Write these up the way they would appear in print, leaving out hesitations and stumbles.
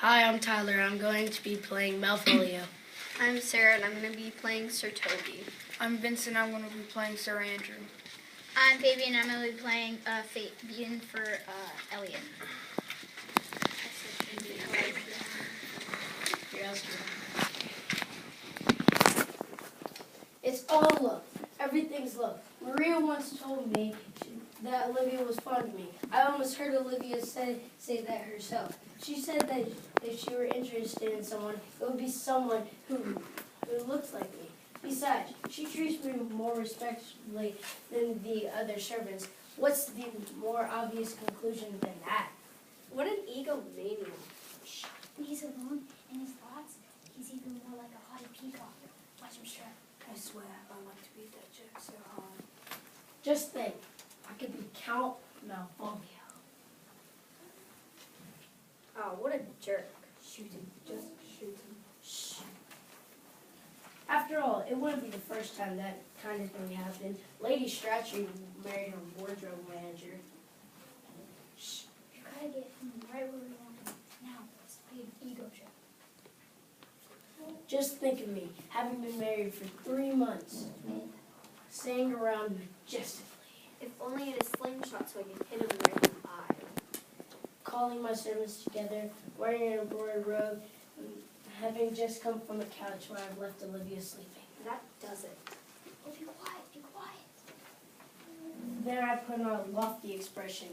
Hi, I'm Tyler. I'm going to be playing Malvolio. I'm Sarah, and I'm going to be playing Sir Toby. I'm Vincent. I'm going to be playing Sir Andrew. I'm Fabian. I'm going to be playing Fabian for Elliot. It's all love. Everything's love. Maria once told me that Olivia was fond of me. I almost heard Olivia say that herself. She said that if she were interested in someone, it would be someone who looks like me. Besides, she treats me more respectfully than the other servants. What's the more obvious conclusion than that? What an egomaniac. When he's alone in his thoughts, he's even more like a haughty peacock. Watch him strut. I swear, I want to be that chick so hard. Just think, I could be Count Malvolio. Oh, what a jerk. Shoot him. Just shoot him. Shh. After all, it wouldn't be the first time that kind of thing happened. Lady Strachey married her wardrobe manager. Shh. You gotta get him right where we want him. Now, let's play an ego trip. Just think of me, having been married for 3 months, saying around majestically, If only I had a slingshot so I could hit him right in the eye. calling my servants together, wearing an embroidered robe, and having just come from a couch where I've left Olivia sleeping. That does it. Oh, be quiet, be quiet. Then I put on a lofty expression,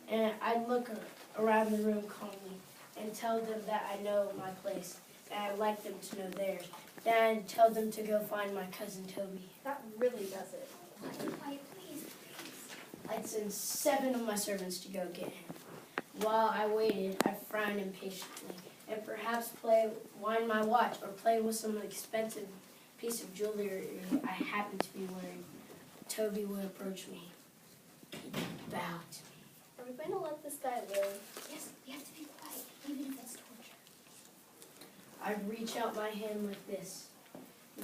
and I look around the room calmly and tell them that I know my place, and I'd like them to know theirs. Then I tell them to go find my cousin Toby. That really does it. Be quiet, please, please. I'd send 7 of my servants to go get him. While I waited, I frowned impatiently, and perhaps wind my watch or play with some expensive piece of jewelry I happened to be wearing. Toby would approach me. He'd bow to me. Are we going to let this guy live? Yes, you have to be quiet, even if it's torture. I'd reach out my hand like this,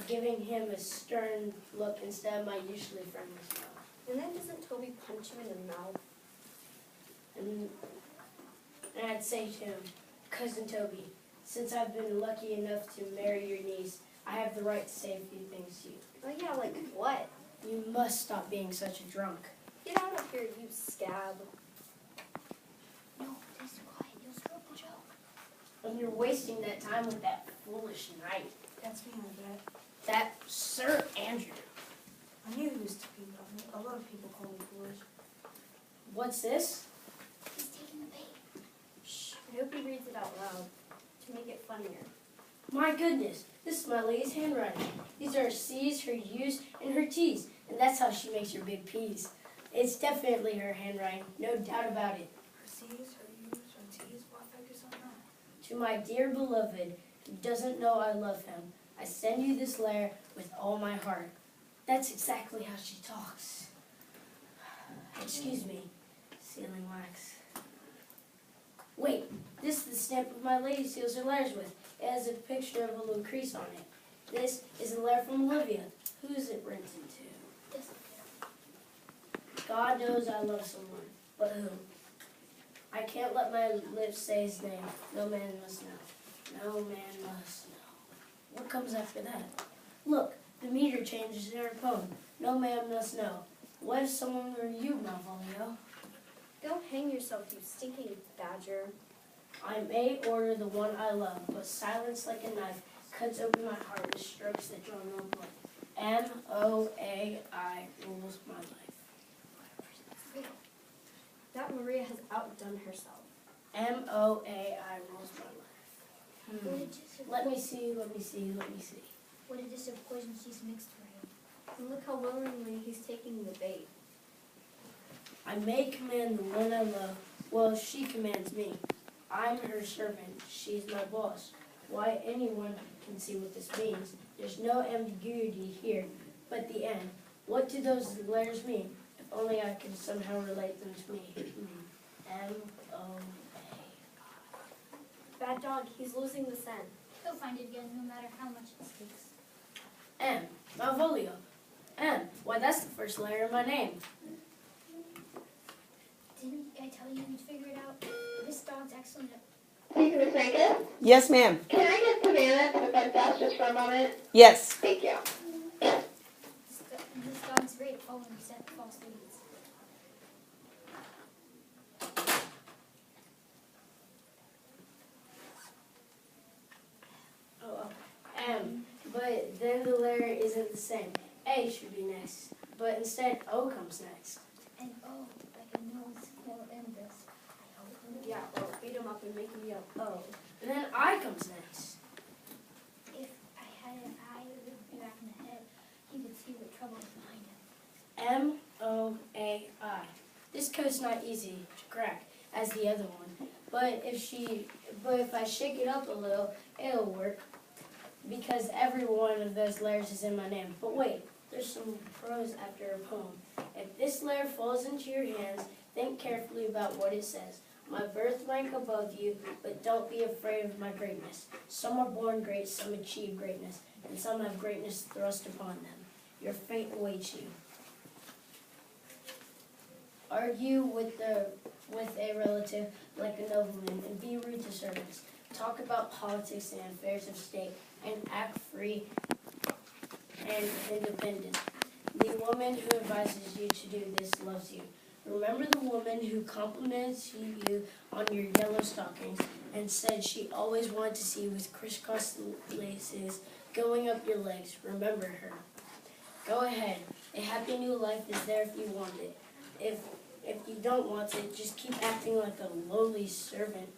giving him a stern look instead of my usually friendly smile. And then doesn't Toby punch you in the mouth? And I'd say to him, Cousin Toby, since I've been lucky enough to marry your niece, I have the right to say a few things to you. Oh yeah, like what? You must stop being such a drunk. Get out of here, you scab. No, just quiet. You'll screw up the joke. And you're wasting that time with that foolish knight. That's me, I bet. That Sir Andrew. I knew he was talking about me. A lot of people call me foolish. What's this? He's taking the bait. Shh. I hope he reads it out loud to make it funnier. My goodness, this is my lady's handwriting. These are her C's, her U's, and her T's. And that's how she makes her big P's. It's definitely her handwriting, no doubt about it. Her C's, her U's, her T's. Why focus on that? To my dear beloved, who doesn't know I love him, I send you this letter with all my heart. That's exactly how she talks. Excuse me, sealing wax. Wait, this is the stamp of my lady seals her letters with. It has a picture of a little crease on it. This is a letter from Olivia. Who's it written to? This God knows I love someone, but who? I can't let my lips say his name. No man must know. No man must know. What comes after that? Look, the meter changes in her poem. No man must know. What if someone were you, Malvolio? Go hang yourself, you stinking badger. I may order the one I love, but silence like a knife cuts open my heart with strokes that draw no blood. M-O-A-I rules my life. That Maria has outdone herself. M-O-A-I rules my life. What a dish of Let me see. What a dish of poison she's mixed for him. And look how willingly he's taking the bait. I may command the one I love. Well, she commands me. I'm her servant. She's my boss. Why, anyone can see what this means. There's no ambiguity here, but the end. What do those letters mean? If only I could somehow relate them to me. M-O-A. Bad dog, he's losing the scent. He'll find it again, no matter how much it takes. M. Malvolio. M. Why, that's the first letter of my name. Didn't I tell you you'd figure it out? This dog's excellent at... Thank you, Miss Rankin. Yes, ma'am. Can I get Savannah to the front desk just for a moment? Yes. Thank you. This dog's great at following false leads. Oh, but then the letter isn't the same. A should be next, but instead O comes next. And oh, like a nose will end this. Yeah, or beat him up and make him yell, oh. And then I comes next. If I had an eye, it would be back in the head. He could see what trouble was behind him. MOAI. This code's not easy to crack as the other one, but if I shake it up a little, it'll work because every one of those letters is in my name. But wait, there's some prose after a poem. If this letter falls into your hands, think carefully about what it says. My birth rank above you, but don't be afraid of my greatness. Some are born great, some achieve greatness, and some have greatness thrust upon them. Your fate awaits you. Argue with a relative like a nobleman and be rude to servants. Talk about politics and affairs of state and act free and independent. The woman who advises you to do this loves you. Remember the woman who complimented you on your yellow stockings and said she always wanted to see you with crisscross laces going up your legs. Remember her. Go ahead. A happy new life is there if you want it. If you don't want it, just keep acting like a lowly servant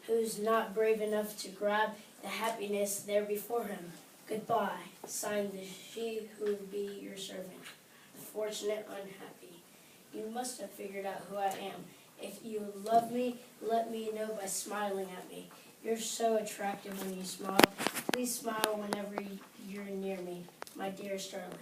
who's not brave enough to grab the happiness there before him. Goodbye. Signed, the she who would be your servant. The fortunate unhappy. You must have figured out who I am. If you love me, let me know by smiling at me. You're so attractive when you smile. Please smile whenever you're near me, my dear Starling.